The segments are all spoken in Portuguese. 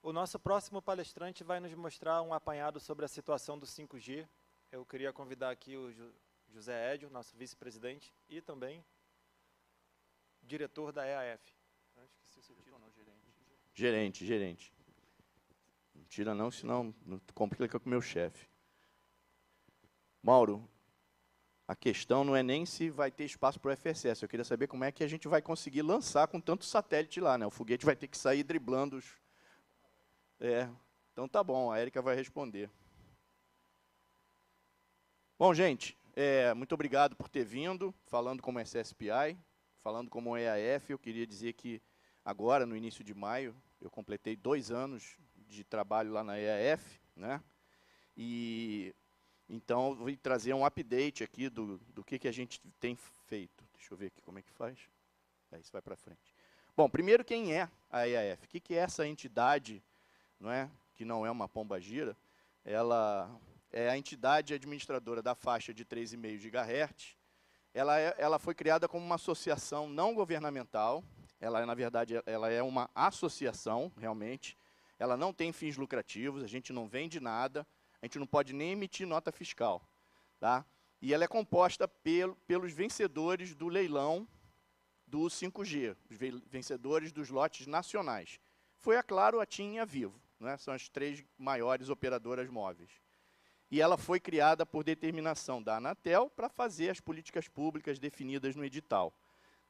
O nosso próximo palestrante vai nos mostrar um apanhado sobre a situação do 5G. Eu queria convidar aqui o José Edio, nosso vice-presidente, e também diretor da EAF. Gerente. Não tira não, senão complica com o meu chefe. Mauro, a questão não é nem se vai ter espaço para o FSS, eu queria saber como é que a gente vai conseguir lançar com tanto satélite lá, né? O foguete vai ter que sair driblando os... então tá bom, a Érica vai responder. Bom, gente, muito obrigado por ter vindo, falando como SSPI, falando como EAF. Eu queria dizer que agora, no início de maio, eu completei 2 anos de trabalho lá na EAF, né? E então vou trazer um update aqui do que a gente tem feito. Deixa eu ver aqui como é que faz. Isso vai para frente. Bom, primeiro, quem é a EAF? O que é essa entidade, não é? Que não é uma pombagira? Ela é a entidade administradora da faixa de 3,5 GHz. Ela foi criada como uma associação não governamental. Ela, na verdade, ela é uma associação, realmente. Ela não tem fins lucrativos, a gente não vende nada, a gente não pode nem emitir nota fiscal. Tá? E ela é composta pelos vencedores do leilão do 5G, os vencedores dos lotes nacionais. Foi a Claro, a TIM e a Vivo, né? São as 3 maiores operadoras móveis. E ela foi criada por determinação da Anatel para fazer as políticas públicas definidas no edital.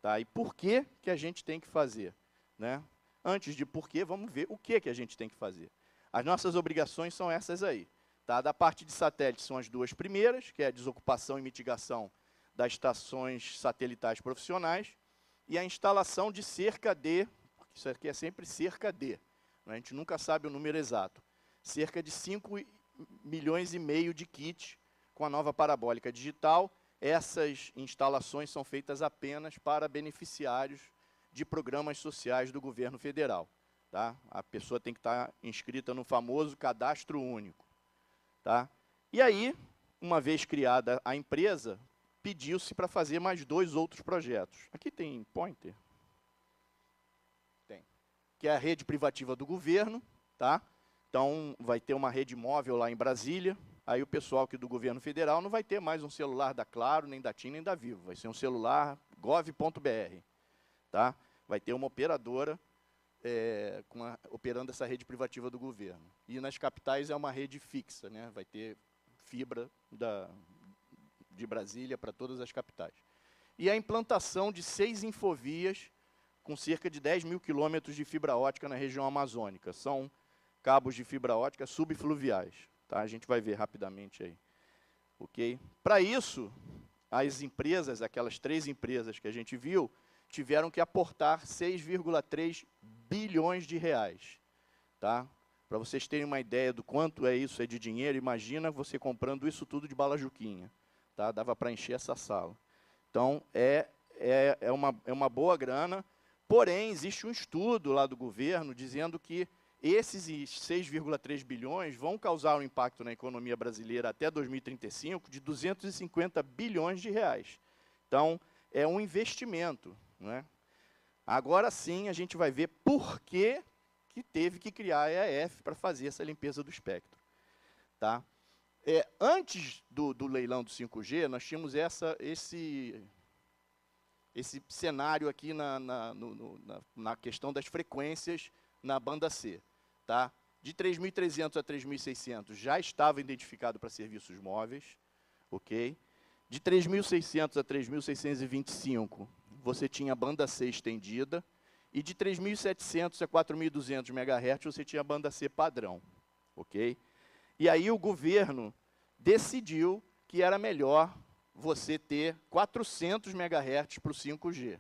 Tá? E por que a gente tem que fazer? Né? Antes de por quê, vamos ver o que a gente tem que fazer. As nossas obrigações são essas aí. Tá? Da parte de satélite são as 2 primeiras, que é a desocupação e mitigação das estações satelitais profissionais, e a instalação de cerca de, isso aqui é sempre cerca de, né? A gente nunca sabe o número exato, cerca de 5,5 milhões de kits com a nova parabólica digital. Essas instalações são feitas apenas para beneficiários de programas sociais do governo federal. Tá? A pessoa tem que estar inscrita no famoso cadastro único. Tá? E aí, uma vez criada a empresa, pediu-se para fazer mais 2 outros projetos. Aqui tem pointer? Tem. Que é a rede privativa do governo. Tá? Então, vai ter uma rede móvel lá em Brasília. Aí o pessoal aqui do governo federal não vai ter mais um celular da Claro, nem da TIM, nem da Vivo. Vai ser um celular gov.br. Tá? Vai ter uma operadora operando essa rede privativa do governo. E nas capitais é uma rede fixa, né? Vai ter fibra de Brasília para todas as capitais. E a implantação de 6 infovias com cerca de 10 mil quilômetros de fibra ótica na região amazônica. São cabos de fibra ótica subfluviais. Tá? A gente vai ver rapidamente aí. Okay? Para isso, as empresas, aquelas 3 empresas que a gente viu, tiveram que aportar 6,3 bilhões de reais. Tá? Para vocês terem uma ideia do quanto isso é de dinheiro, imagina você comprando isso tudo de bala juquinha. Tá? Dava para encher essa sala. Então, é uma boa grana, porém, existe um estudo lá do governo dizendo que esses 6,3 bilhões vão causar um impacto na economia brasileira até 2035 de 250 bilhões de reais. Então, é um investimento. Né? Agora sim, a gente vai ver por que teve que criar a EAF para fazer essa limpeza do espectro. Tá? Antes do leilão do 5G, nós tínhamos esse cenário aqui na questão das frequências na banda C. Tá? De 3.300 a 3.600 já estava identificado para serviços móveis. Okay? De 3.600 a 3.625, você tinha a banda C estendida. E de 3.700 a 4.200 MHz, você tinha a banda C padrão. Okay? E aí o governo decidiu que era melhor você ter 400 MHz para o 5G.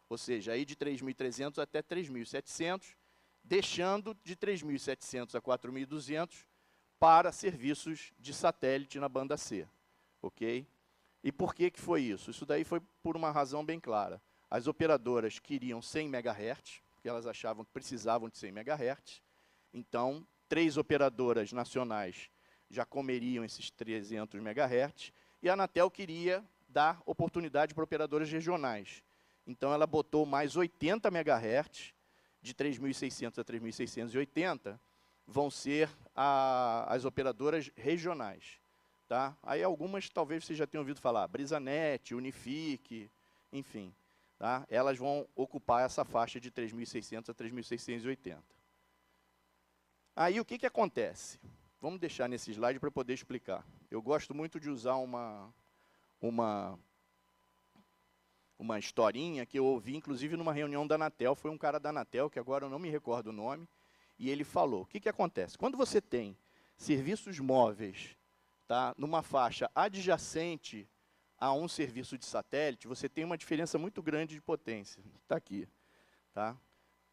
Ou seja, aí de 3.300 até 3.700, deixando de 3.700 a 4.200 para serviços de satélite na banda C. Okay? E por que foi isso? Isso daí foi por uma razão bem clara. As operadoras queriam 100 MHz, porque elas achavam que precisavam de 100 MHz. Então, 3 operadoras nacionais já comeriam esses 300 MHz, e a Anatel queria dar oportunidade para operadoras regionais. Então, ela botou mais 80 MHz de 3.600 a 3.680 vão ser as operadoras regionais. Tá? Aí algumas talvez você já tenha ouvido falar, Brisanet, Unifique, enfim. Tá? Elas vão ocupar essa faixa de 3.600 a 3.680. Aí o que acontece? Vamos deixar nesse slide para poder explicar. Eu gosto muito de usar uma historinha que eu ouvi, inclusive, numa reunião da Anatel. Foi um cara da Anatel, que agora eu não me recordo o nome, e ele falou, o que acontece? Quando você tem serviços móveis, tá, numa faixa adjacente a um serviço de satélite, você tem uma diferença muito grande de potência. Está aqui. Tá?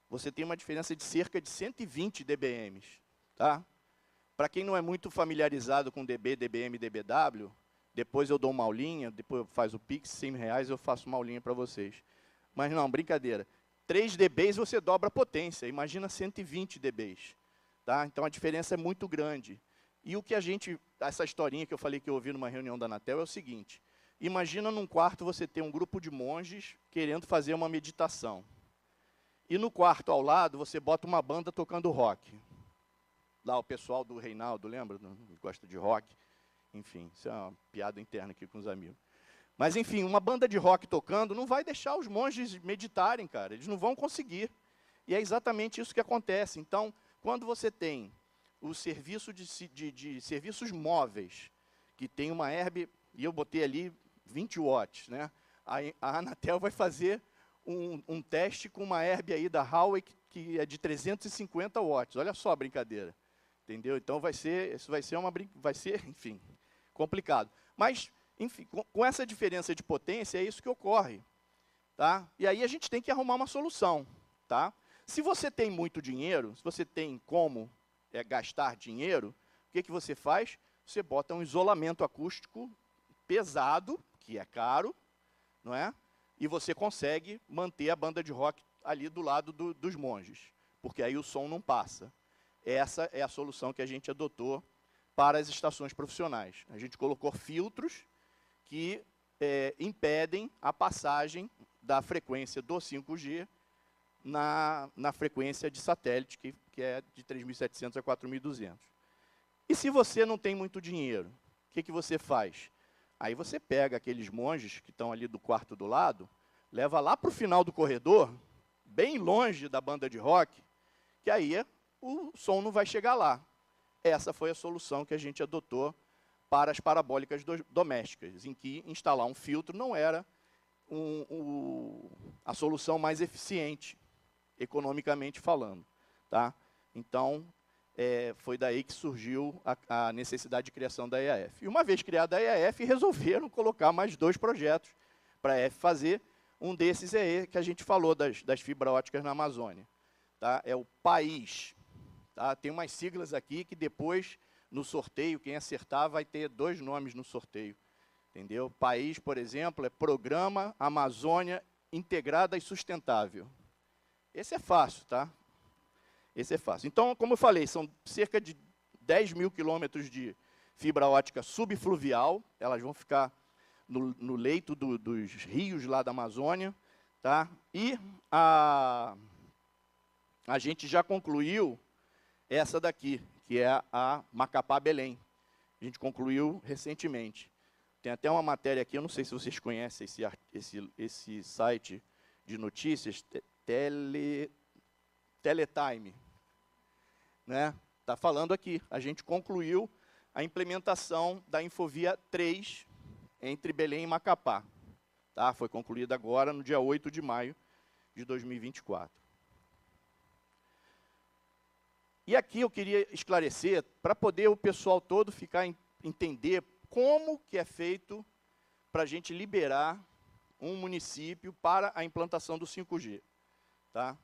Você tem uma diferença de cerca de 120 dBm. Tá? Para quem não é muito familiarizado com dB, dBm, dBW, depois eu dou uma aulinha, depois faz o Pix, R$100, eu faço uma aulinha para vocês. Mas não, brincadeira. 3 dB você dobra a potência, imagina 120 dB. Tá? Então a diferença é muito grande. E o que essa historinha que eu falei que eu ouvi numa reunião da Anatel é o seguinte, imagina num quarto você ter um grupo de monges querendo fazer uma meditação. E no quarto ao lado você bota uma banda tocando rock. Lá o pessoal do Reinaldo, lembra? Gosta de rock. Enfim, isso é uma piada interna aqui com os amigos. Mas, enfim, uma banda de rock tocando não vai deixar os monges meditarem, cara. Eles não vão conseguir. E é exatamente isso que acontece. Então, quando você tem o serviço de serviços móveis, que tem uma Herb, e eu botei ali 20 watts, né? A Anatel vai fazer um teste com uma Herb aí da Huawei, que é de 350 watts. Olha só a brincadeira. Entendeu? Então, isso vai ser, enfim, complicado. Mas, enfim, com essa diferença de potência, é isso que ocorre. Tá? E aí a gente tem que arrumar uma solução. Tá? Se você tem muito dinheiro, se você tem como gastar dinheiro, o que você faz? Você bota um isolamento acústico pesado, que é caro, não é? E você consegue manter a banda de rock ali do lado dos monges, porque aí o som não passa. Essa é a solução que a gente adotou para as estações profissionais. A gente colocou filtros que impedem a passagem da frequência do 5G na frequência de satélite, que é de 3.700 a 4.200. E se você não tem muito dinheiro, o que você faz? Aí você pega aqueles monges que estão ali do quarto do lado, leva lá para o final do corredor, bem longe da banda de rock, que aí o som não vai chegar lá. Essa foi a solução que a gente adotou para as parabólicas domésticas, em que instalar um filtro não era a solução mais eficiente, economicamente falando. Tá? Então, foi daí que surgiu a necessidade de criação da EAF. E uma vez criada a EAF, resolveram colocar mais 2 projetos para a EAF fazer. Um desses que a gente falou das fibra óticas na Amazônia. Tá? É o PAIS. Tá? Tem umas siglas aqui que depois, no sorteio, quem acertar vai ter 2 nomes no sorteio. Entendeu? PAIS, por exemplo, é Programa Amazônia Integrada e Sustentável. Esse é fácil, tá? Esse é fácil. Então, como eu falei, são cerca de 10 mil quilômetros de fibra ótica subfluvial. Elas vão ficar no leito dos rios lá da Amazônia. Tá? E a gente já concluiu essa daqui, que é a Macapá-Belém. A gente concluiu recentemente. Tem até uma matéria aqui, eu não sei se vocês conhecem esse site de notícias, Teletime. Né? Está falando aqui, a gente concluiu a implementação da Infovia 3 entre Belém e Macapá. Tá? Foi concluída agora, no dia 8 de maio de 2024. E aqui eu queria esclarecer, para poder o pessoal todo entender como que é feito para a gente liberar um município para a implantação do 5G. Tá?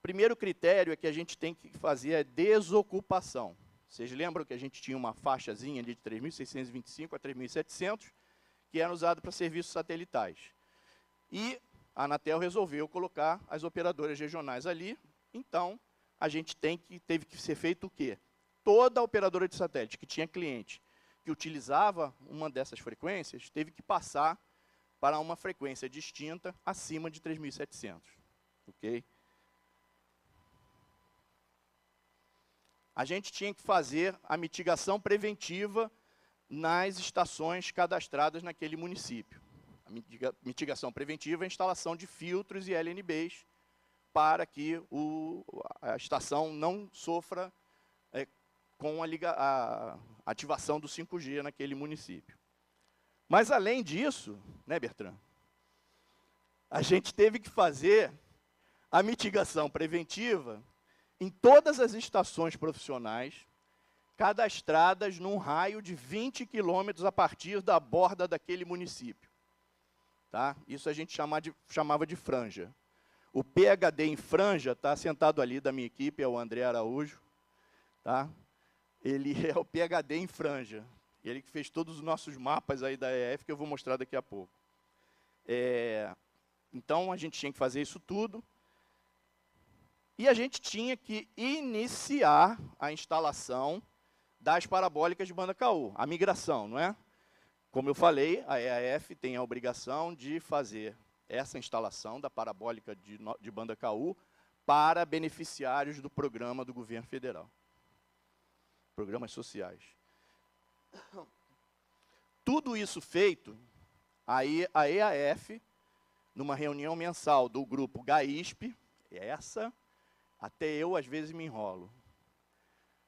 Primeiro critério que a gente tem que fazer é desocupação. Vocês lembram que a gente tinha uma faixazinha de 3.625 a 3.700, que era usada para serviços satelitais. E a Anatel resolveu colocar as operadoras regionais ali, então a gente teve que ser feito o quê? Toda operadora de satélite que tinha cliente que utilizava uma dessas frequências, teve que passar para uma frequência distinta acima de 3.700. Ok? a gente tinha que fazer a mitigação preventiva nas estações cadastradas naquele município. A mitigação preventiva é a instalação de filtros e LNBs para que a estação não sofra com a ativação do 5G naquele município. Mas, além disso, né, Bertrand, a gente teve que fazer a mitigação preventiva em todas as estações profissionais cadastradas num raio de 20 quilômetros a partir da borda daquele município. Tá? Isso a gente chamava de franja. O PhD em franja está sentado ali da minha equipe, é o André Araújo. Tá? Ele é o PhD em franja. Ele que fez todos os nossos mapas aí da EF, que eu vou mostrar daqui a pouco. Então, a gente tinha que fazer isso tudo. E a gente tinha que iniciar a instalação das parabólicas de banda KU, a migração, não é? Como eu falei, a EAF tem a obrigação de fazer essa instalação da parabólica de banda KU para beneficiários do programa do governo federal. Programas sociais. Tudo isso feito, aí a EAF, numa reunião mensal do grupo GAISP, até eu às vezes me enrolo.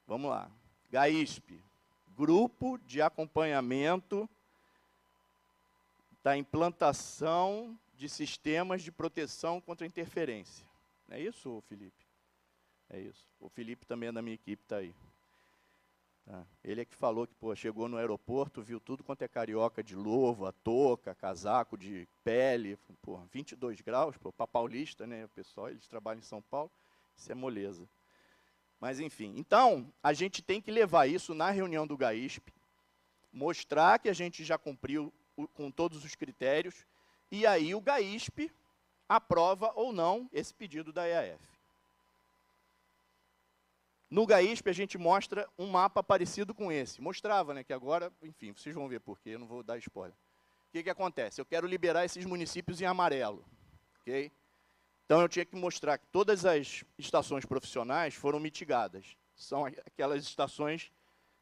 Vamos lá. GAISP, Grupo de Acompanhamento da Implantação de Sistemas de Proteção contra Interferência. Não é isso, Felipe? É isso. O Felipe também é da minha equipe, está aí. Tá. Ele é que falou que chegou no aeroporto, viu tudo quanto é carioca de luva, touca, casaco de pele, 22 graus, para paulista, né, o pessoal, eles trabalham em São Paulo, isso é moleza. Mas, enfim, então, a gente tem que levar isso na reunião do GAISP, mostrar que a gente já cumpriu com todos os critérios, e aí o GAISP aprova ou não esse pedido da EAF. No GAISP, a gente mostra um mapa parecido com esse. Mostrava, né, que agora, enfim, vocês vão ver por quê, eu não vou dar spoiler. O que acontece? Eu quero liberar esses municípios em amarelo. Okay? Então, eu tinha que mostrar que todas as estações profissionais foram mitigadas. São aquelas estações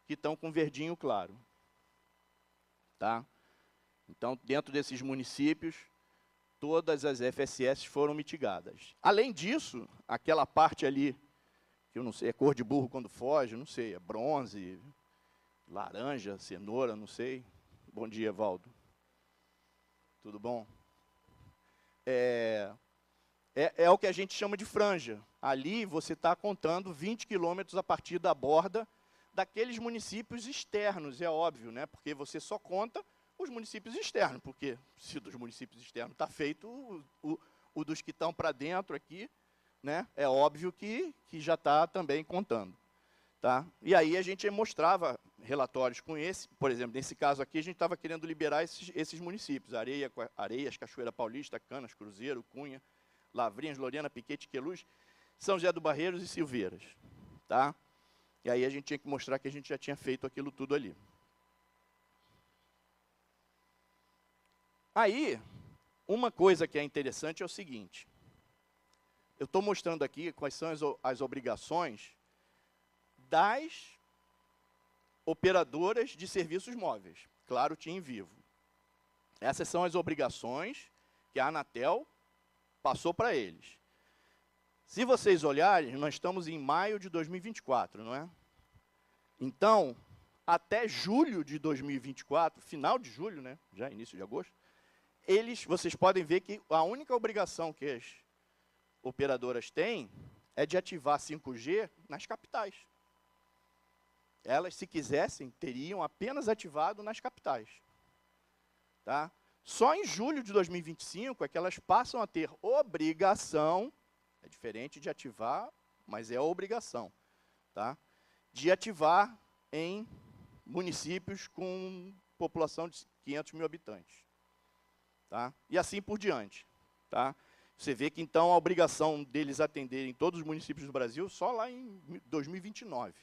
que estão com verdinho claro. Tá? Então, dentro desses municípios, todas as FSS foram mitigadas. Além disso, aquela parte ali, que eu não sei, é cor de burro quando foge, não sei, é bronze, laranja, cenoura, não sei. Bom dia, Valdo. Tudo bom? É o que a gente chama de franja. Ali você está contando 20 quilômetros a partir da borda daqueles municípios externos, é óbvio, né? Porque você só conta os municípios externos, porque se dos municípios externos está feito, o dos que estão para dentro aqui, né, é óbvio que já está também contando. Tá? E aí a gente mostrava relatórios com esse, por exemplo, nesse caso aqui, a gente estava querendo liberar esses municípios, Areias, Cachoeira Paulista, Canas, Cruzeiro, Cunha, Lavrinhas, Lorena, Piquete, Queluz, São José do Barreiros e Silveiras. Tá? E aí a gente tinha que mostrar que a gente já tinha feito aquilo tudo ali. Aí, uma coisa que é interessante é o seguinte, eu estou mostrando aqui quais são as obrigações das operadoras de serviços móveis, claro, TIM Vivo. Essas são as obrigações que a Anatel passou para eles. Se vocês olharem, nós estamos em maio de 2024, não é? Então, até julho de 2024, final de julho, né, já início de agosto, vocês podem ver que a única obrigação que as operadoras têm é de ativar 5G nas capitais. Elas, se quisessem, teriam apenas ativado nas capitais. Tá? Só em julho de 2025 é que elas passam a ter obrigação, é diferente de ativar, mas é obrigação, tá? De ativar em municípios com população de 500 mil habitantes. Tá? E assim por diante. Tá? Você vê que, então, a obrigação deles atenderem todos os municípios do Brasil só lá em 2029.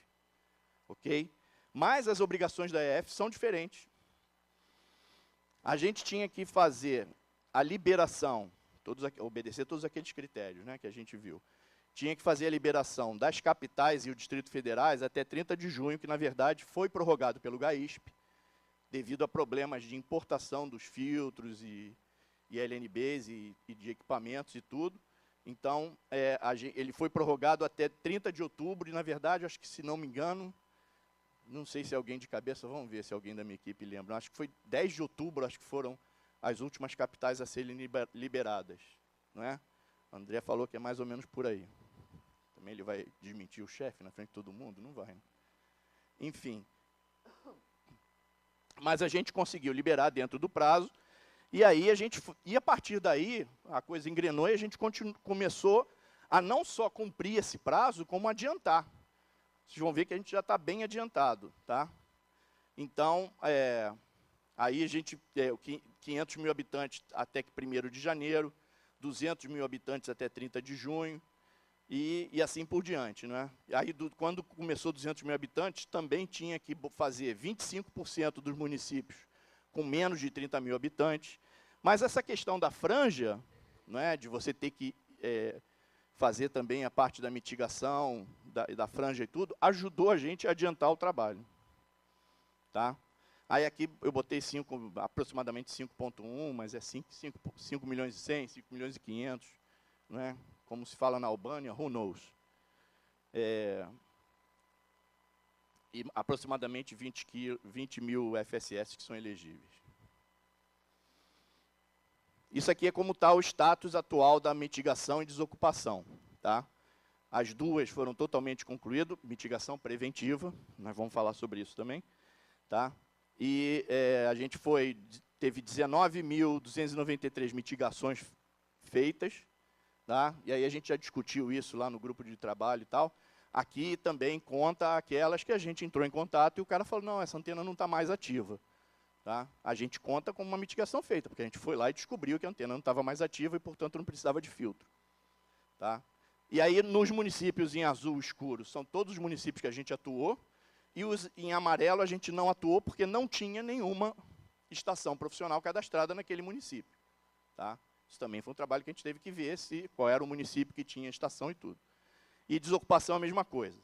Ok? Mas as obrigações da EF são diferentes. A gente tinha que fazer a liberação, obedecer todos aqueles critérios, né, que a gente viu, tinha que fazer a liberação das capitais e o Distrito Federais até 30 de junho, que, na verdade, foi prorrogado pelo GAISP, devido a problemas de importação dos filtros e LNBs e de equipamentos e tudo. Então, ele foi prorrogado até 30 de outubro, e, na verdade, acho que, se não me engano, não sei se alguém de cabeça, vamos ver se alguém da minha equipe lembra, acho que foi 10 de outubro, acho que foram as últimas capitais a serem liberadas. Não é? O André falou que é mais ou menos por aí. Também ele vai desmentir o chefe na frente de todo mundo? Não vai, né? Enfim. Mas a gente conseguiu liberar dentro do prazo, e aí a partir daí, a coisa engrenou e a gente começou a não só cumprir esse prazo, como adiantar. Vocês vão ver que a gente já está bem adiantado, tá? Então, aí a gente, 500 mil habitantes até que 1º de janeiro, 200 mil habitantes até 30 de junho, e assim por diante, né? Aí, quando começou 200 mil habitantes, também tinha que fazer 25% dos municípios com menos de 30 mil habitantes. Mas essa questão da franja, né, de você ter que fazer também a parte da mitigação, da franja e tudo, ajudou a gente a adiantar o trabalho. Tá? Aí aqui eu botei aproximadamente 5,1, mas é 5 milhões e 100, 5 milhões e 500, né? Como se fala na Albânia, who knows? E aproximadamente 20 mil FSS que são elegíveis. Isso aqui é como está o status atual da mitigação e desocupação. Tá? As duas foram totalmente concluídas, mitigação preventiva, nós vamos falar sobre isso também. Tá? E a gente teve 19.293 mitigações feitas, tá? E aí a gente já discutiu isso lá no grupo de trabalho e tal. Aqui também conta aquelas que a gente entrou em contato e o cara falou, não, essa antena não está mais ativa. Tá? A gente conta como uma mitigação feita, porque a gente foi lá e descobriu que a antena não estava mais ativa e, portanto, não precisava de filtro. Tá? E aí, nos municípios em azul escuro, são todos os municípios que a gente atuou, e os em amarelo a gente não atuou porque não tinha nenhuma estação profissional cadastrada naquele município. Tá? Isso também foi um trabalho que a gente teve que ver qual era o município que tinha estação e tudo. E desocupação é a mesma coisa.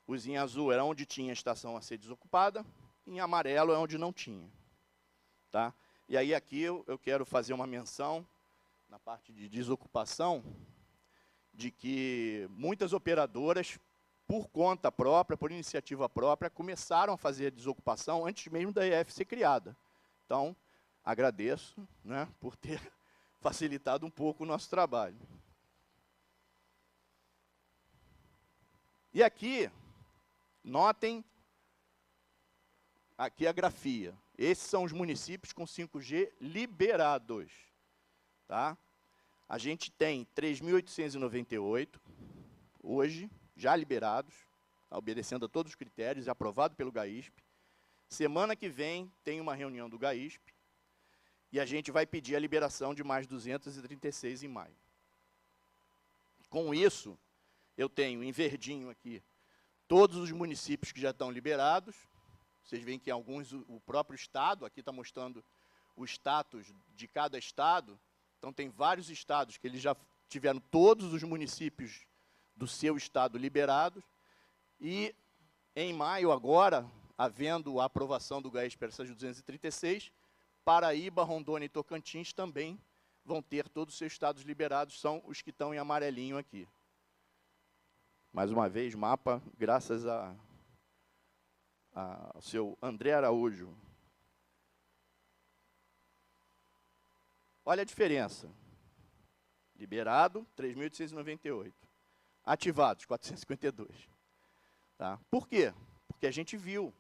Os em azul era onde tinha estação a ser desocupada, em amarelo é onde não tinha. Tá? E aí aqui eu quero fazer uma menção, na parte de desocupação, de que muitas operadoras, por conta própria, por iniciativa própria, começaram a fazer a desocupação antes mesmo da EF ser criada. Então, agradeço, né, por ter facilitado um pouco o nosso trabalho. E aqui, notem, aqui a grafia. Esses são os municípios com 5G liberados. Tá? A gente tem 3.898, hoje, já liberados, obedecendo a todos os critérios, aprovado pelo GAISP. Semana que vem tem uma reunião do GAISP, e a gente vai pedir a liberação de mais 236 em maio. Com isso, eu tenho em verdinho aqui todos os municípios que já estão liberados. Vocês veem que alguns, o próprio estado, aqui está mostrando o status de cada estado. Então, tem vários estados que eles já tiveram todos os municípios do seu estado liberados. E, em maio, agora, havendo a aprovação do GAISP para essas 236, Paraíba, Rondônia e Tocantins também vão ter todos os seus estados liberados, são os que estão em amarelinho aqui. Mais uma vez, mapa, graças ao seu André Araújo. Olha a diferença. Liberado, 3.898. Ativados, 452. Tá? Por quê? Porque a gente viu.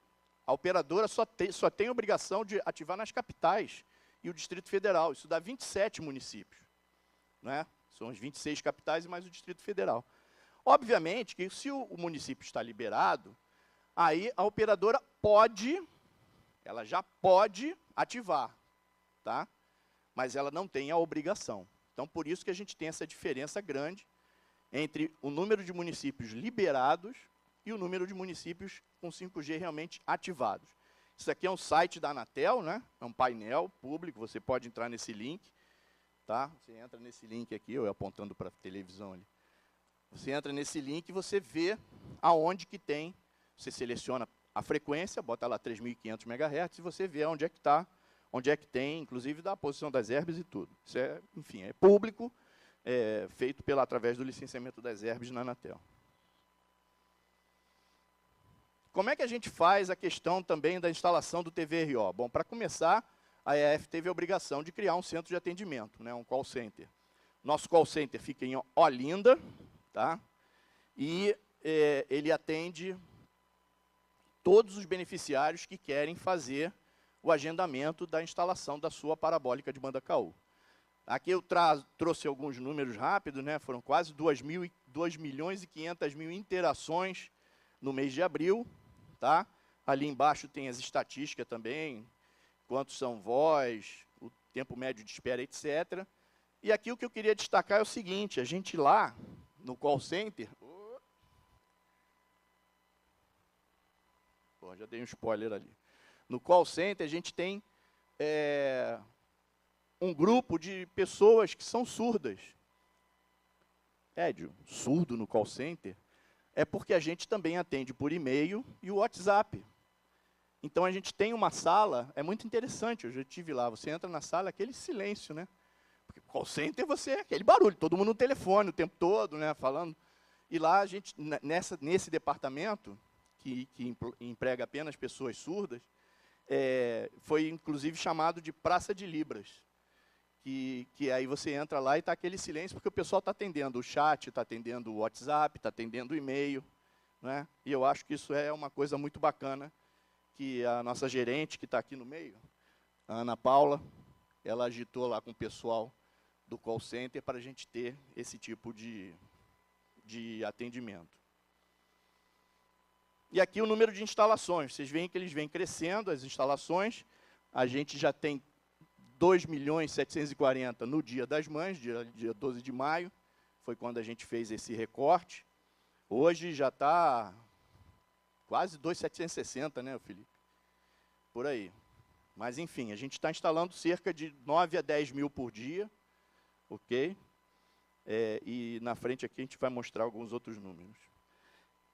A operadora só tem obrigação de ativar nas capitais e o Distrito Federal. Isso dá 27 municípios. Né? São as 26 capitais e mais o Distrito Federal. Obviamente que se o município está liberado, aí a operadora ela já pode ativar, tá? Mas ela não tem a obrigação. Então, por isso que a gente tem essa diferença grande entre o número de municípios liberados e o número de municípios com 5G realmente ativados. Isso aqui é um site da Anatel, né? É um painel público, você pode entrar nesse link. Tá? Você entra nesse link aqui, eu apontando para a televisão ali. Você entra nesse link e você vê aonde que tem, você seleciona a frequência, bota lá 3.500 MHz e você vê onde é que está, onde é que tem, inclusive da posição das herbes e tudo. Isso é, enfim, é público, feito através do licenciamento das herbes na Anatel. Como é que a gente faz a questão também da instalação do TVRO? Bom, para começar, a EAF teve a obrigação de criar um centro de atendimento, né, um call center. Nosso call center fica em Olinda, tá? E ele atende todos os beneficiários que querem fazer o agendamento da instalação da sua parabólica de banda KU. Aqui eu trouxe alguns números rápidos, né? Foram quase 2.500.000 interações no mês de abril. Tá? Ali embaixo tem as estatísticas também, quantos são voz, o tempo médio de espera, etc. E aqui o que eu queria destacar é o seguinte, a gente lá no call center... Pô, já dei um spoiler ali. No call center a gente tem um grupo de pessoas que são surdas. Édio, surdo no call center? É porque a gente também atende por e-mail e o WhatsApp. Então, a gente tem uma sala, é muito interessante, eu já estive lá, você entra na sala, aquele silêncio, né? Porque call center aquele barulho, todo mundo no telefone o tempo todo, né, falando. E lá, a gente, nesse departamento, que emprega apenas pessoas surdas, foi, inclusive, chamado de Praça de Libras. Que aí você entra lá e está aquele silêncio, porque o pessoal está atendendo o chat, está atendendo o WhatsApp, está atendendo o e-mail. Né? E eu acho que isso é uma coisa muito bacana, que a nossa gerente, que está aqui no meio, a Ana Paula, ela agitou lá com o pessoal do call center para a gente ter esse tipo de atendimento. E aqui o número de instalações. Vocês veem que eles vêm crescendo, as instalações. A gente já tem 2.740.000 no Dia das Mães, dia 12 de maio, foi quando a gente fez esse recorte. Hoje já está quase 2.760, né, Felipe? Por aí. Mas, enfim, a gente está instalando cerca de 9 a 10 mil por dia, ok? E na frente aqui a gente vai mostrar alguns outros números.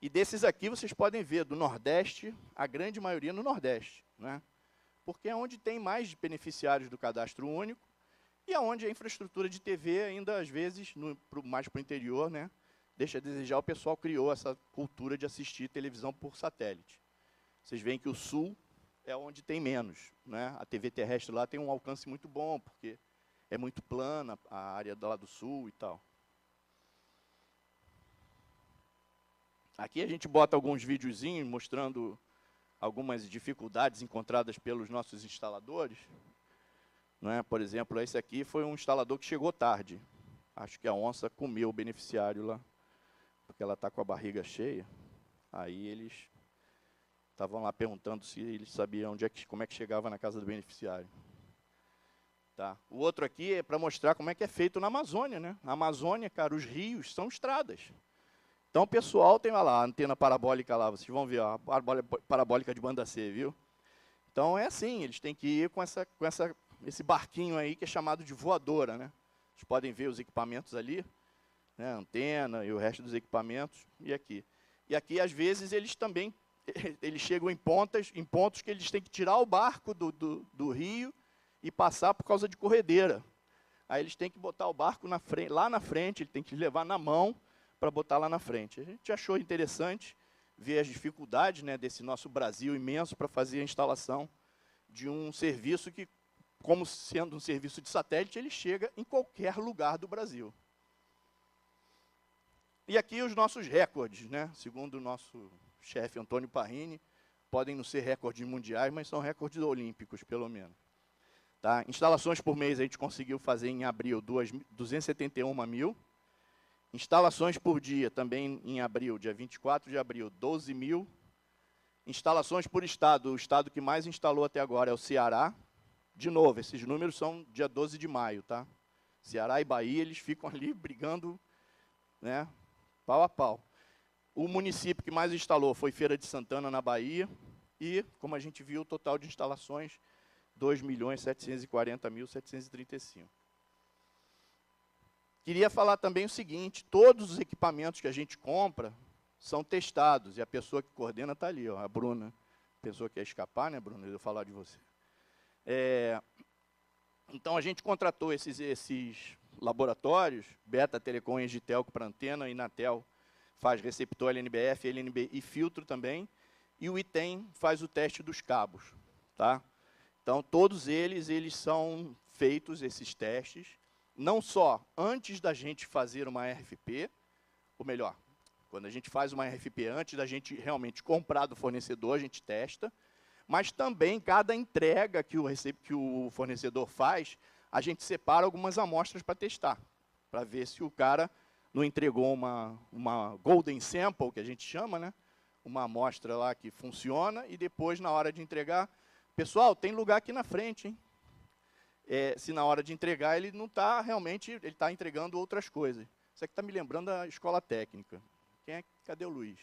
E desses aqui vocês podem ver, do Nordeste, a grande maioria no Nordeste, né? Porque é onde tem mais beneficiários do cadastro único e é onde a infraestrutura de TV ainda, às vezes, mais para o interior, né, deixa a desejar. O pessoal criou essa cultura de assistir televisão por satélite. Vocês veem que o Sul é onde tem menos. Né? A TV terrestre lá tem um alcance muito bom, porque é muito plana a área lá do Sul e tal. Aqui a gente bota alguns videozinhos mostrando algumas dificuldades encontradas pelos nossos instaladores. Não é? Por exemplo, esse aqui foi um instalador que chegou tarde. Acho que a onça comeu o beneficiário lá, porque ela está com a barriga cheia. Aí eles estavam lá perguntando se eles sabiam como é que chegava na casa do beneficiário. Tá. O outro aqui é para mostrar como é que é feito na Amazônia. Né? Na Amazônia, cara, os rios são estradas. Então, o pessoal tem lá a antena parabólica lá, vocês vão ver, ó, a parabólica de banda C, viu? Então, é assim, eles têm que ir com esse barquinho aí, que é chamado de voadora, né? Vocês podem ver os equipamentos ali, né? A antena e o resto dos equipamentos, e aqui. E aqui, às vezes, eles também chegam em pontos que eles têm que tirar o barco do rio e passar por causa de corredeira. Aí eles têm que botar o barco lá na frente, ele tem que levar na mão, para botar lá na frente. A gente achou interessante ver as dificuldades, né, desse nosso Brasil imenso para fazer a instalação de um serviço que, como sendo um serviço de satélite, ele chega em qualquer lugar do Brasil. E aqui os nossos recordes, né, segundo o nosso chefe Antônio Parrini, podem não ser recordes mundiais, mas são recordes olímpicos, pelo menos. Tá? Instalações por mês a gente conseguiu fazer em abril 271.000. Instalações por dia, também em abril, dia 24 de abril, 12.000. Instalações por estado, o estado que mais instalou até agora é o Ceará. De novo, esses números são dia 12 de maio, tá? Ceará e Bahia, eles ficam ali brigando, né, pau a pau. O município que mais instalou foi Feira de Santana, na Bahia. E, como a gente viu, o total de instalações, 2.740.735. Queria falar também o seguinte, todos os equipamentos que a gente compra são testados, e a pessoa que coordena está ali, ó, a Bruna. Pensou que ia escapar, né, Bruna? Eu ia falar de você. Então, a gente contratou esses laboratórios, Beta Telecom e Engitelco para antena, Inatel faz receptor LNBF, LNB e filtro também, e o ITEM faz o teste dos cabos. Tá? Então, todos eles são feitos, esses testes, não só antes da gente fazer uma RFP, ou melhor, quando a gente faz uma RFP, antes da gente realmente comprar do fornecedor, a gente testa, mas também cada entrega que o fornecedor faz, a gente separa algumas amostras para testar, para ver se o cara não entregou uma golden sample, que a gente chama, né? Uma amostra lá que funciona, e depois, na hora de entregar, pessoal, tem lugar aqui na frente, hein? Se na hora de entregar ele não está realmente, ele está entregando outras coisas. Isso aqui está me lembrando da escola técnica. Cadê o Luiz?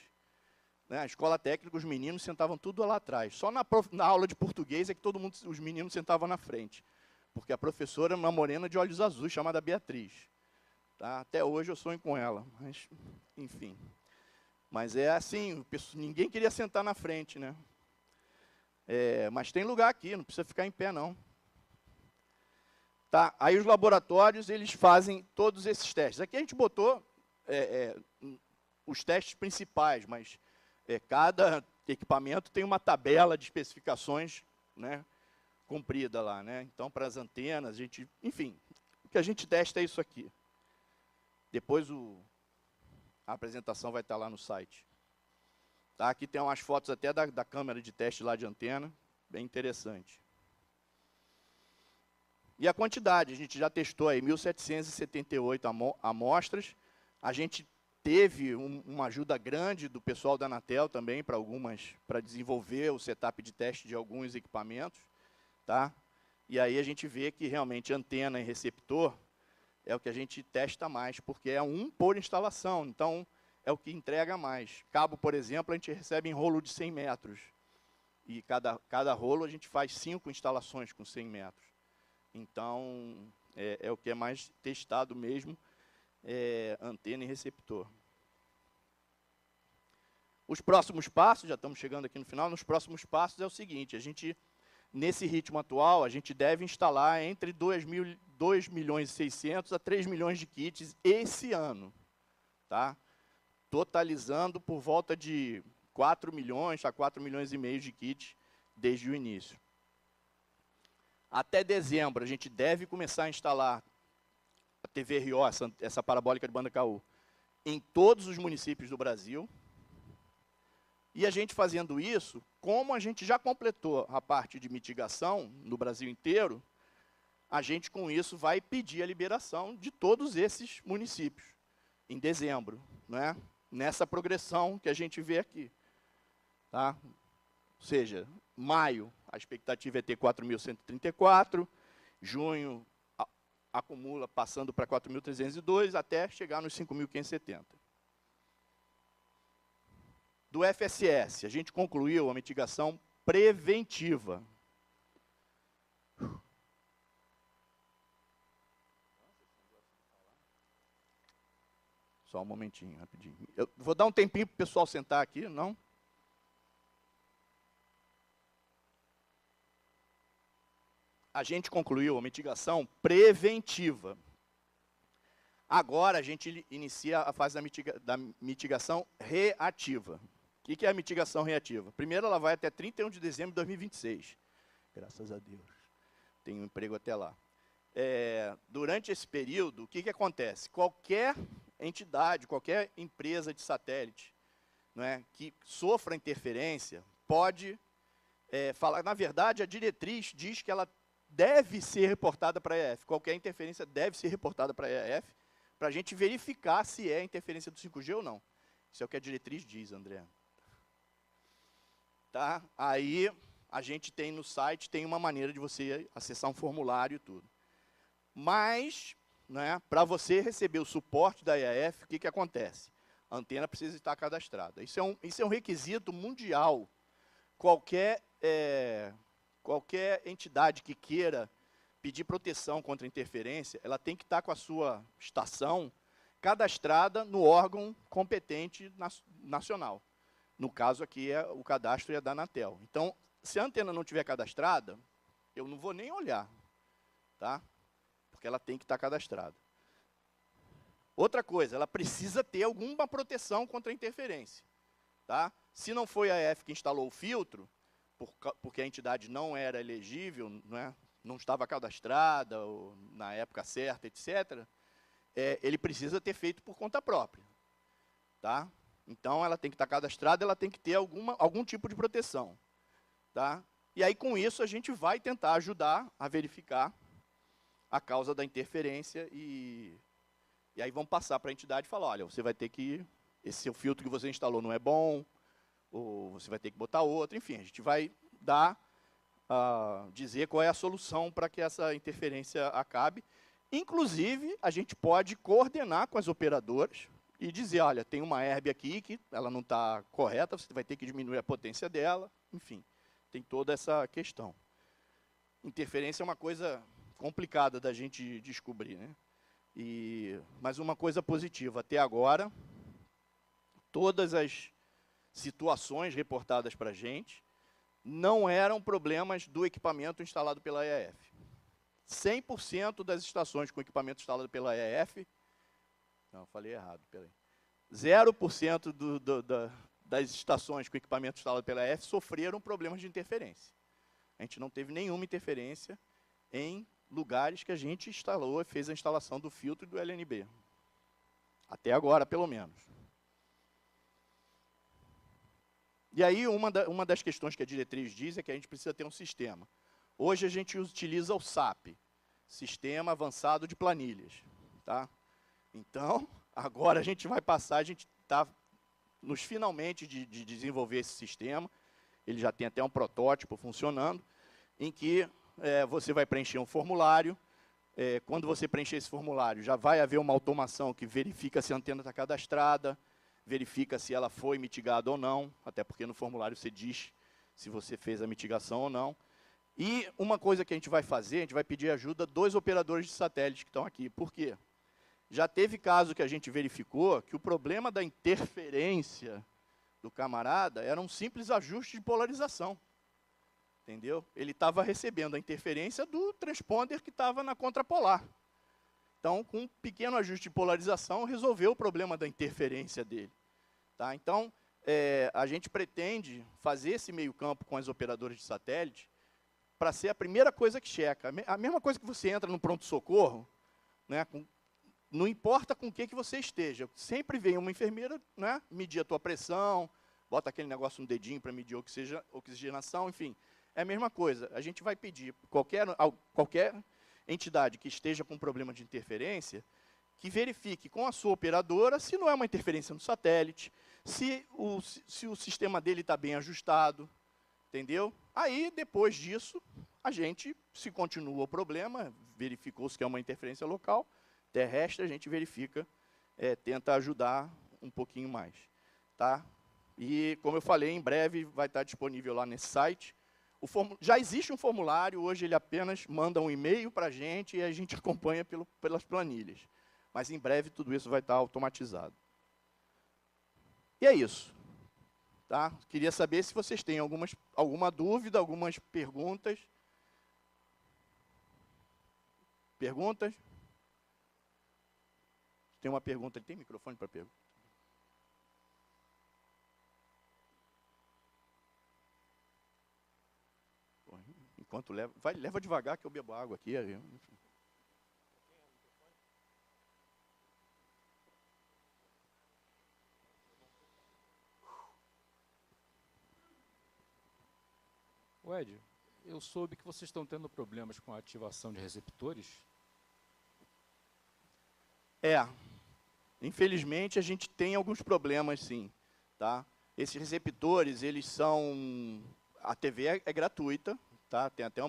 A escola técnica, os meninos sentavam tudo lá atrás. Só na aula de português é que os meninos sentavam na frente. Porque a professora era uma morena de olhos azuis, chamada Beatriz. Tá? Até hoje eu sonho com ela, mas, enfim. Mas é assim, ninguém queria sentar na frente, né? Mas tem lugar aqui, não precisa ficar em pé, não. Tá? Aí os laboratórios, eles fazem todos esses testes. Aqui a gente botou os testes principais, mas cada equipamento tem uma tabela de especificações, né, comprida lá. Né? Então, para as antenas, enfim, o que a gente testa é isso aqui. Depois a apresentação vai estar lá no site. Tá? Aqui tem umas fotos até da câmera de teste lá de antena, bem interessante. E a quantidade, a gente já testou aí 1.778 amostras, a gente teve uma ajuda grande do pessoal da Anatel também para desenvolver o setup de teste de alguns equipamentos. Tá? E aí a gente vê que realmente antena e receptor é o que a gente testa mais, porque é um por instalação, então é o que entrega mais. Cabo, por exemplo, a gente recebe em rolo de 100 metros. E cada rolo a gente faz 5 instalações com 100 metros. Então, é o que é mais testado mesmo, antena e receptor. Os próximos passos, já estamos chegando aqui no final, nos próximos passos é o seguinte, nesse ritmo atual, a gente deve instalar entre 2.600.000 a 3 milhões de kits esse ano. Tá? Totalizando por volta de 4 milhões a 4 milhões e meio de kits desde o início. Até dezembro, a gente deve começar a instalar a TV RO, essa parabólica de banda KU, em todos os municípios do Brasil. E a gente fazendo isso, como a gente já completou a parte de mitigação no Brasil inteiro, a gente com isso vai pedir a liberação de todos esses municípios em dezembro, né? Nessa progressão que a gente vê aqui. Tá? Ou seja, maio, a expectativa é ter 4.134, junho acumula passando para 4.302, até chegar nos 5.570. Do FSS, a gente concluiu a mitigação preventiva. Só um momentinho, rapidinho. Eu vou dar um tempinho para o pessoal sentar aqui, não? A gente concluiu a mitigação preventiva. Agora a gente inicia a fase da mitigação reativa. O que é a mitigação reativa? Primeiro, ela vai até 31 de dezembro de 2026. Graças a Deus. Tenho um emprego até lá. Durante esse período, o que acontece? Qualquer entidade, qualquer empresa de satélite, não é, que sofra interferência, pode falar. Na verdade, a diretriz diz que ela deve ser reportada para a EAF. Qualquer interferência deve ser reportada para a EAF, para a gente verificar se é interferência do 5G ou não. Isso é o que a diretriz diz, André. Tá? Aí, a gente tem no site, tem uma maneira de você acessar um formulário e tudo. Mas, né, para você receber o suporte da EAF, o que acontece? A antena precisa estar cadastrada. Isso é um requisito mundial. Qualquer entidade que queira pedir proteção contra interferência, ela tem que estar com a sua estação cadastrada no órgão competente nacional. No caso aqui, o cadastro é da Anatel. Então, se a antena não estiver cadastrada, eu não vou nem olhar, tá? Porque ela tem que estar cadastrada. Outra coisa, ela precisa ter alguma proteção contra a interferência. Tá? Se não foi a AF que instalou o filtro, porque a entidade não era elegível, não estava cadastrada, ou na época certa, etc., ele precisa ter feito por conta própria. Tá? Então, ela tem que estar cadastrada, ela tem que ter algum tipo de proteção. Tá? E aí, com isso, a gente vai tentar ajudar a verificar a causa da interferência e aí vamos passar para a entidade e falar, olha, você vai ter que, esse seu filtro que você instalou não é bom, ou você vai ter que botar outro, enfim, a gente vai dizer qual é a solução para que essa interferência acabe. Inclusive, a gente pode coordenar com as operadoras e dizer, olha, tem uma herb aqui que ela não está correta, você vai ter que diminuir a potência dela, enfim, tem toda essa questão. Interferência é uma coisa complicada da gente descobrir, né? Mas uma coisa positiva, até agora, todas as situações reportadas para a gente não eram problemas do equipamento instalado pela EAF. 100% das estações com equipamento instalado pela EAF, não, falei errado, peraí. 0% das estações com equipamento instalado pela EAF sofreram problemas de interferência. A gente não teve nenhuma interferência em lugares que a gente instalou e fez a instalação do filtro e do LNB. Até agora, pelo menos. E aí, uma das questões que a diretriz diz é que a gente precisa ter um sistema. Hoje, a gente utiliza o SAP, Sistema Avançado de Planilhas. Tá? Então, agora a gente vai passar, a gente está nos finalmente de desenvolver esse sistema. Ele já tem até um protótipo funcionando, em que você vai preencher um formulário. Quando você preencher esse formulário, já vai haver uma automação que verifica se a antena está cadastrada, verifica se ela foi mitigada ou não, até porque no formulário você diz se você fez a mitigação ou não. E uma coisa que a gente vai fazer, a gente vai pedir ajuda dos operadores de satélite que estão aqui. Por quê? Já teve caso que a gente verificou que o problema da interferência do camarada era um simples ajuste de polarização. Entendeu? Ele estava recebendo a interferência do transponder que estava na contrapolar. Então, com um pequeno ajuste de polarização, resolveu o problema da interferência dele. Tá? Então, a gente pretende fazer esse meio campo com as operadoras de satélite para ser a primeira coisa que checa. A mesma coisa que você entra no pronto-socorro, né, não importa com o que você esteja, sempre vem uma enfermeira, né, medir a tua pressão, bota aquele negócio no dedinho para medir a oxigenação, enfim. É a mesma coisa, a gente vai pedir qualquer entidade que esteja com problema de interferência, que verifique com a sua operadora se não é uma interferência no satélite, se o sistema dele está bem ajustado, entendeu? Aí, depois disso, a gente, se continua o problema, verificou-se que é uma interferência local, terrestre, a gente verifica, tenta ajudar um pouquinho mais. Tá? E, como eu falei, em breve vai estar disponível lá nesse site. Já existe um formulário, hoje ele apenas manda um e-mail para a gente e a gente acompanha pelas planilhas. Mas em breve tudo isso vai estar automatizado. E é isso. Tá? Queria saber se vocês têm alguma dúvida, algumas perguntas. Perguntas? Tem uma pergunta, tem microfone para pergunta? Enquanto leva devagar que eu bebo água aqui. Ed, eu soube que vocês estão tendo problemas com a ativação de receptores. Infelizmente a gente tem alguns problemas, sim. Tá? Esses receptores, eles são... A TV é gratuita, tá? Tem até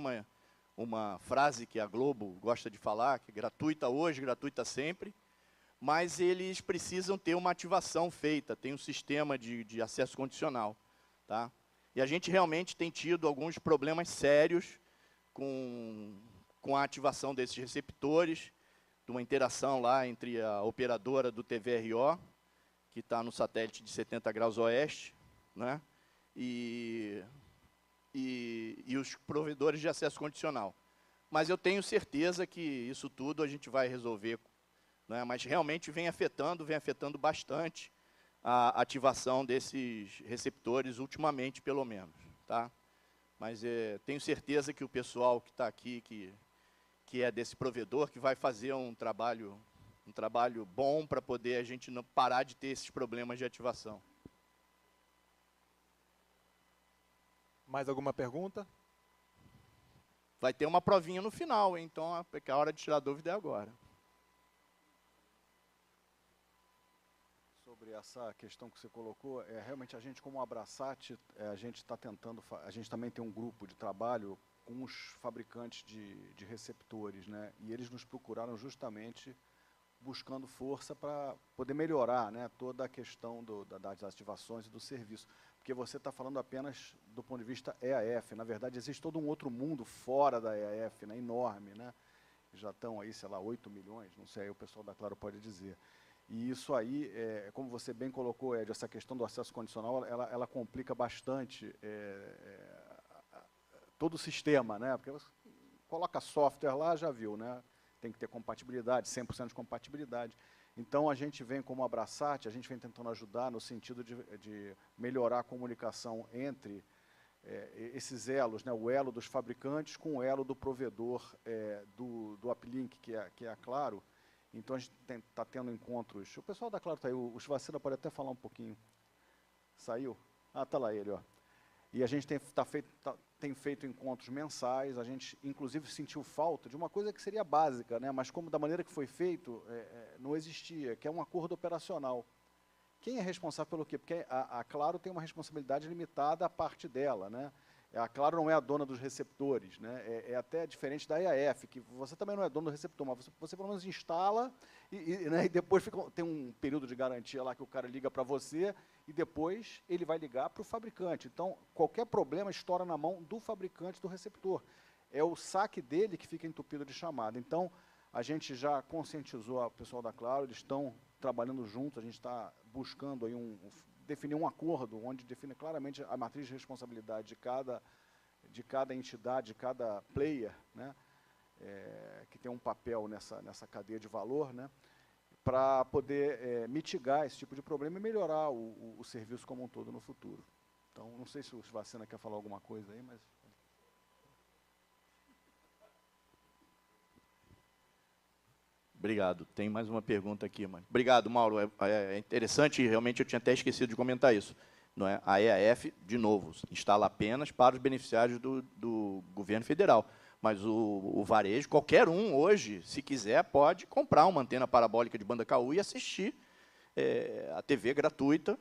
uma frase que a Globo gosta de falar, que é gratuita hoje, gratuita sempre, mas eles precisam ter uma ativação feita, tem um sistema de acesso condicional. Tá? E a gente realmente tem tido alguns problemas sérios com com a ativação desses receptores, de uma interação lá entre a operadora do TVRO, que está no satélite de 70 graus oeste, né, e os provedores de acesso condicional. Mas eu tenho certeza que isso tudo a gente vai resolver, né, mas realmente vem afetando bastante a ativação desses receptores, ultimamente, pelo menos. Tá? Mas tenho certeza que o pessoal que está aqui, que é desse provedor, que vai fazer um trabalho bom para poder a gente não parar de ter esses problemas de ativação. Mais alguma pergunta? Vai ter uma provinha no final, hein? Então a hora de tirar dúvida é agora. Sobre essa questão que você colocou, realmente a gente como Abrasat, a gente está tentando, a gente também tem um grupo de trabalho com os fabricantes de receptores, né? E eles nos procuraram justamente buscando força para poder melhorar, né, toda a questão das ativações e do serviço. Porque você está falando apenas do ponto de vista EAF. Na verdade, existe todo um outro mundo fora da EAF, né, enorme. Né? Já estão aí, sei lá, 8 milhões, não sei, aí o pessoal da Claro pode dizer. E isso aí, como você bem colocou, Ed, essa questão do acesso condicional, ela complica bastante todo o sistema, né? Porque você coloca software lá, já viu, né? Tem que ter compatibilidade, 100% de compatibilidade. Então, a gente vem como Abrasat, a gente vem tentando ajudar no sentido de melhorar a comunicação entre esses elos, né? O elo dos fabricantes com o elo do provedor do uplink, que é a Claro. Então, a gente está tendo encontros. O pessoal da Claro está aí, o Chuvacina pode até falar um pouquinho. Saiu? Ah, está lá ele, ó. E a gente tem feito encontros mensais, a gente, inclusive, sentiu falta de uma coisa que seria básica, né? Mas como da maneira que foi feito, não existia, que é um acordo operacional. Quem é responsável pelo quê? Porque a Claro tem uma responsabilidade limitada à parte dela, né? A Claro não é a dona dos receptores, né? É até diferente da EAF, que você também não é dono do receptor, mas você pelo menos instala né, e depois tem um período de garantia lá que o cara liga para você e depois ele vai ligar para o fabricante. Então, qualquer problema estoura na mão do fabricante do receptor. É o saque dele que fica entupido de chamada. Então, a gente já conscientizou o pessoal da Claro, eles estão trabalhando juntos, a gente está buscando aí definir um acordo onde define claramente a matriz de responsabilidade de cada entidade, de cada player, né, que tem um papel nessa cadeia de valor, né, para poder mitigar esse tipo de problema e melhorar o serviço como um todo no futuro. Então, não sei se o Chuvacina quer falar alguma coisa aí, mas... Obrigado. Tem mais uma pergunta aqui, mano. Obrigado, Mauro. É interessante, realmente eu tinha até esquecido de comentar isso. Não é? A EAF, de novo, instala apenas para os beneficiários do governo federal. Mas o varejo, qualquer um hoje, se quiser, pode comprar uma antena parabólica de banda KU e assistir a TV gratuita.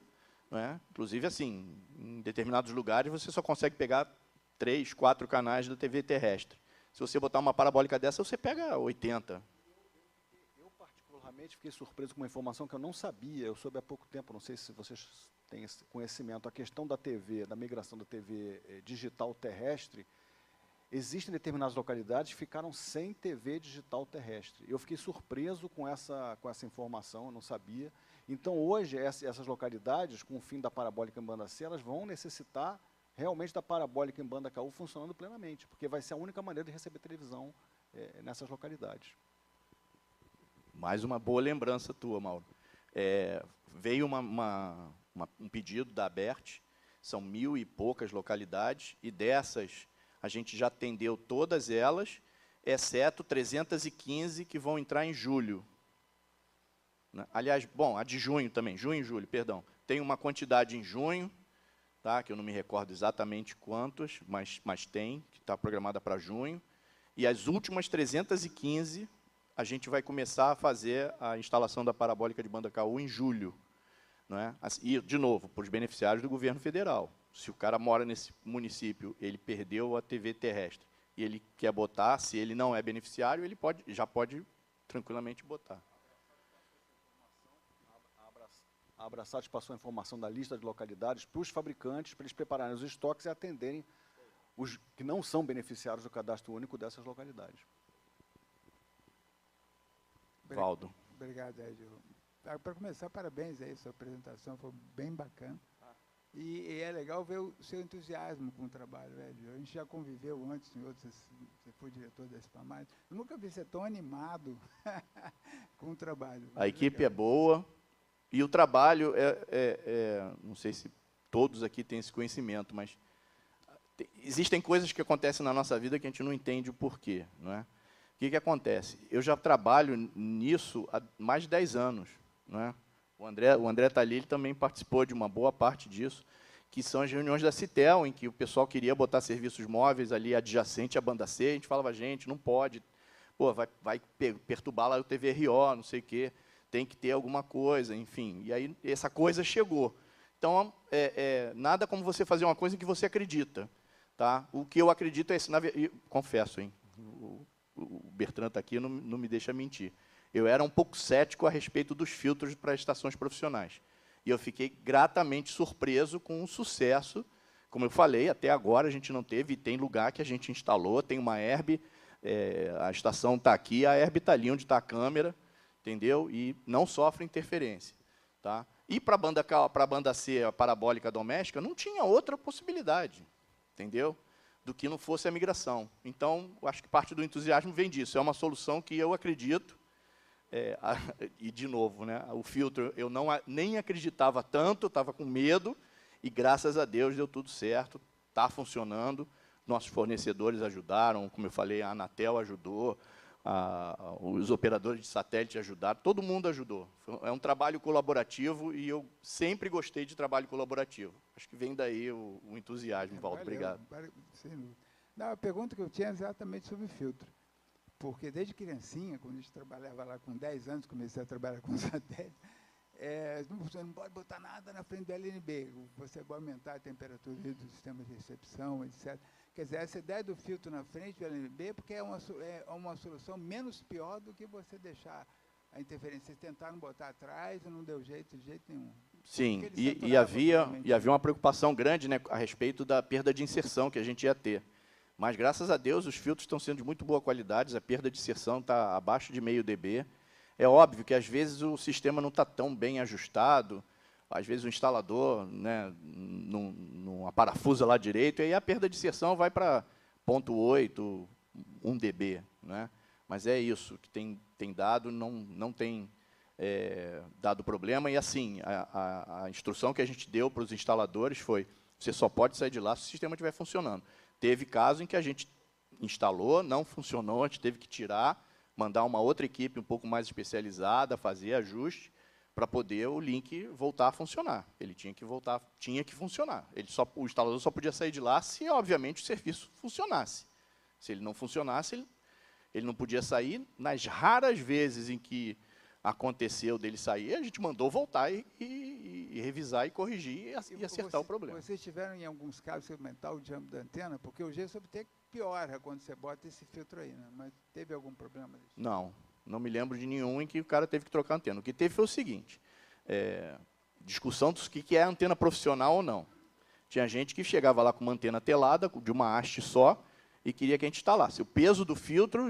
Não é? Inclusive, assim, em determinados lugares, você só consegue pegar 3, 4 canais da TV terrestre. Se você botar uma parabólica dessa, você pega 80. Particularmente, fiquei surpreso com uma informação que eu não sabia, eu soube há pouco tempo, não sei se vocês têm esse conhecimento, a questão da TV, da migração da TV digital terrestre, existem determinadas localidades que ficaram sem TV digital terrestre. Eu fiquei surpreso com essa informação, eu não sabia. Então, hoje, essas localidades, com o fim da parabólica em banda C, elas vão necessitar realmente da parabólica em banda KU funcionando plenamente, porque vai ser a única maneira de receber televisão nessas localidades. Mais uma boa lembrança tua, Mauro. Veio um pedido da ABERT, são 1.000 e poucas localidades, e dessas a gente já atendeu todas elas, exceto 315 que vão entrar em julho. Aliás, bom, a de junho também, junho e julho, perdão. Tem uma quantidade em junho, tá, que eu não me recordo exatamente quantas, mas tem, que está programada para junho, e as últimas 315... a gente vai começar a fazer a instalação da parabólica de banda KU em julho. Não é? E, de novo, para os beneficiários do governo federal. Se o cara mora nesse município, ele perdeu a TV terrestre, e ele quer botar, se ele não é beneficiário, ele já pode tranquilamente botar. A Abrasat passou a informação da lista de localidades para os fabricantes, para eles prepararem os estoques e atenderem os que não são beneficiários do cadastro único dessas localidades. Valdo. Obrigado, Edio. Para começar, parabéns aí, sua apresentação foi bem bacana. E é legal ver o seu entusiasmo com o trabalho, Edio. A gente já conviveu antes em outros, você foi diretor da Spamar. Eu nunca vi você tão animado com o trabalho. A equipe é boa e o trabalho não sei se todos aqui têm esse conhecimento, mas existem coisas que acontecem na nossa vida que a gente não entende o porquê, não é? O que acontece? Eu já trabalho nisso há mais de 10 anos, não é? O André está ali, ele também participou de uma boa parte disso, que são as reuniões da Citel, em que o pessoal queria botar serviços móveis ali adjacente à banda C, a gente falava, gente, não pode, pô, vai perturbar lá o TVRO, não sei o quê, tem que ter alguma coisa, enfim. E aí essa coisa chegou. Então, nada como você fazer uma coisa em que você acredita. Tá? O que eu acredito é isso. Confesso, hein? O Bertrand está aqui, não me deixa mentir. Eu era um pouco cético a respeito dos filtros para estações profissionais. E eu fiquei gratamente surpreso com o sucesso. Como eu falei, até agora a gente não teve, e tem lugar que a gente instalou, tem uma Herb, a estação está aqui, a Herb está ali onde está a câmera, entendeu? E não sofre interferência. Tá? E para a banda C, a parabólica doméstica, não tinha outra possibilidade, entendeu? Do que não fosse a migração. Então, acho que parte do entusiasmo vem disso. É uma solução que eu acredito. E, de novo, né, o filtro, eu nem acreditava tanto, estava com medo, e, graças a Deus, deu tudo certo, está funcionando. Nossos fornecedores ajudaram, como eu falei, a Anatel ajudou, os operadores de satélite ajudaram, todo mundo ajudou. É um trabalho colaborativo e eu sempre gostei de trabalho colaborativo. Acho que vem daí o entusiasmo, Valdo. Obrigado. Não, a pergunta que eu tinha é exatamente sobre filtro. Porque desde criancinha, quando a gente trabalhava lá com 10 anos, comecei a trabalhar com satélite, você não pode botar nada na frente do LNB, você vai aumentar a temperatura do sistema de recepção, etc. Quer dizer, essa ideia do filtro na frente do LNB, porque é uma solução menos pior do que você deixar a interferência. Vocês tentaram botar atrás e não deu jeito de jeito nenhum. Sim, e havia uma preocupação grande, né, a respeito da perda de inserção que a gente ia ter. Mas, graças a Deus, os filtros estão sendo de muito boa qualidade, a perda de inserção está abaixo de meio dB. É óbvio que, às vezes, o sistema não está tão bem ajustado, às vezes o instalador, né, não aparafusa lá direito, e aí a perda de inserção vai para 0,8, 1 dB. Né? Mas é isso que tem dado, não tem dado problema. E, assim, a instrução que a gente deu para os instaladores foi, você só pode sair de lá se o sistema estiver funcionando. Teve caso em que a gente instalou, não funcionou, a gente teve que tirar, mandar uma outra equipe um pouco mais especializada, fazer ajuste, para poder o link voltar a funcionar. Ele tinha que funcionar. O instalador só podia sair de lá se, obviamente, o serviço funcionasse. Se ele não funcionasse, ele não podia sair. Nas raras vezes em que aconteceu dele sair, a gente mandou voltar e revisar e corrigir e acertar o problema. Vocês tiveram, em alguns casos, aumentar o diâmetro da antena? Porque o G-Subtec piora quando você bota esse filtro aí, né? Mas teve algum problema disso? Não me lembro de nenhum em que o cara teve que trocar a antena. O que teve foi o seguinte, discussão dos que é antena profissional ou não. Tinha gente que chegava lá com uma antena telada, de uma haste só, e queria que a gente instalasse. O peso do filtro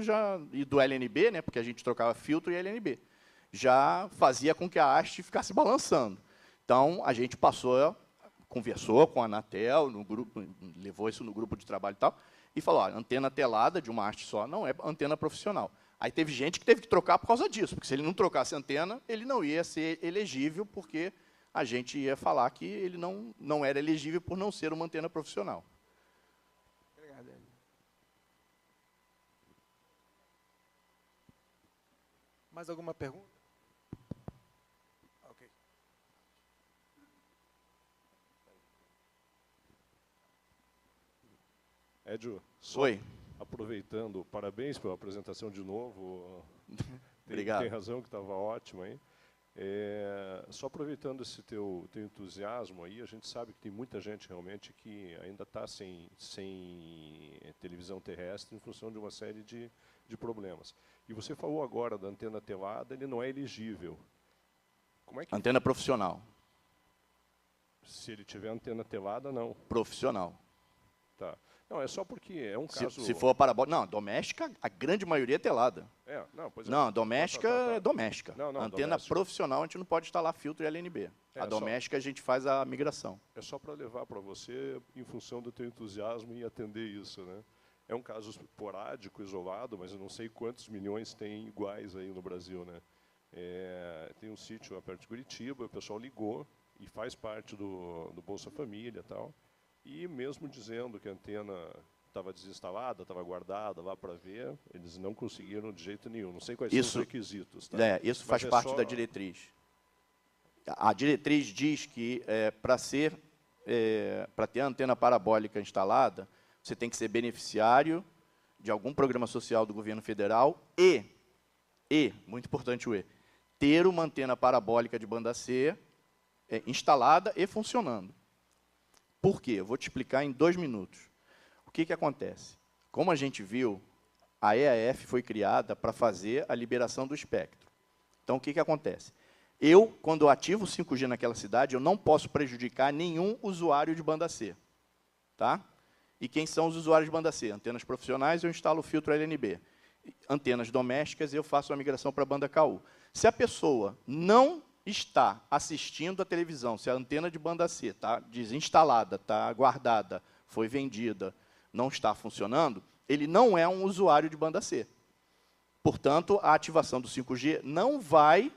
e do LNB, né, porque a gente trocava filtro e LNB, já fazia com que a haste ficasse balançando. Então, a gente conversou com a Anatel, no grupo, levou isso no grupo de trabalho e tal, e falou, antena telada de uma haste só não é antena profissional. Aí teve gente que teve que trocar por causa disso, porque se ele não trocasse a antena, ele não ia ser elegível, porque a gente ia falar que ele não era elegível por não ser uma antena profissional. Obrigado, Hélio. Mais alguma pergunta? Ok. Edio, Oi. Aproveitando, parabéns pela apresentação de novo. Obrigado. Tem razão que estava ótimo, hein? Só aproveitando esse teu entusiasmo aí, a gente sabe que tem muita gente realmente que ainda está sem televisão terrestre em função de uma série de problemas. E você falou agora da antena telada, ele não é elegível. Como é que... Antena profissional. Se ele tiver antena telada, não. Profissional. Tá. Não, é só porque é um caso... Se for a parabólica... Não, doméstica, a grande maioria é telada. Pois é. Não, doméstica Tá. é doméstica. Não, Antena doméstica. profissional, a gente não pode instalar filtro e LNB. A doméstica, a gente faz a migração. É só para levar para você, em função do teu entusiasmo em atender isso, né? É um caso esporádico, isolado, mas eu não sei quantos milhões tem iguais aí no Brasil, né? Tem um sítio perto de Curitiba, o pessoal ligou e faz parte do Bolsa Família e tal. E mesmo dizendo que a antena estava desinstalada, estava guardada lá para ver, eles não conseguiram de jeito nenhum. Não sei quais são os requisitos. Tá? Isso faz parte da diretriz. A diretriz diz que para ter a antena parabólica instalada, você tem que ser beneficiário de algum programa social do governo federal e, muito importante o ter uma antena parabólica de banda C instalada e funcionando. Por quê? Eu vou te explicar em 2 minutos. O que acontece? Como a gente viu, a EAF foi criada para fazer a liberação do espectro. Então, o que acontece? Quando eu ativo o 5G naquela cidade, eu não posso prejudicar nenhum usuário de banda C. Tá? E quem são os usuários de banda C? Antenas profissionais, eu instalo o filtro LNB. Antenas domésticas, eu faço a migração para a banda KU. Se a pessoa não está assistindo a televisão, se a antena de banda C está desinstalada, está guardada, foi vendida, não está funcionando, ele não é um usuário de banda C. Portanto, a ativação do 5G não vai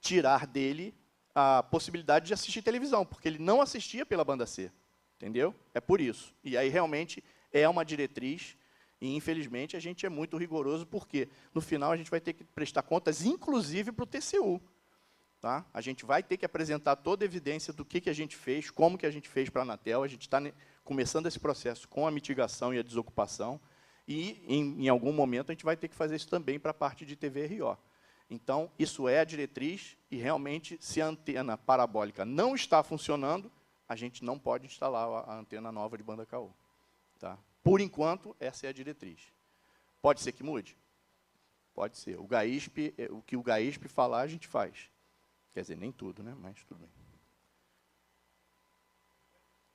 tirar dele a possibilidade de assistir televisão, porque ele não assistia pela banda C. Entendeu? É por isso. E aí, realmente, é uma diretriz e, infelizmente, a gente é muito rigoroso, porque, no final, a gente vai ter que prestar contas, inclusive, para o TCU. Tá? A gente vai ter que apresentar toda a evidência do que a gente fez, como que a gente fez para a Anatel. A gente está começando esse processo com a mitigação e a desocupação, e, em algum momento, a gente vai ter que fazer isso também para a parte de TVRO. Então, isso é a diretriz, e, realmente, se a antena parabólica não está funcionando, a gente não pode instalar a antena nova de banda KU. Tá? Por enquanto, essa é a diretriz. Pode ser que mude? Pode ser. O que o GAISP falar, a gente faz. Quer dizer, nem tudo, né? Mas tudo bem.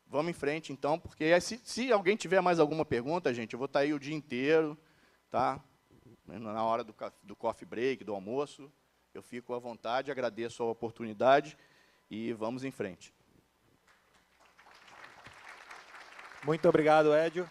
Vamos em frente, então, porque se alguém tiver mais alguma pergunta, gente, eu vou estar aí o dia inteiro, tá? Na hora do coffee break, do almoço, eu fico à vontade, agradeço a oportunidade e vamos em frente. Muito obrigado, Edio.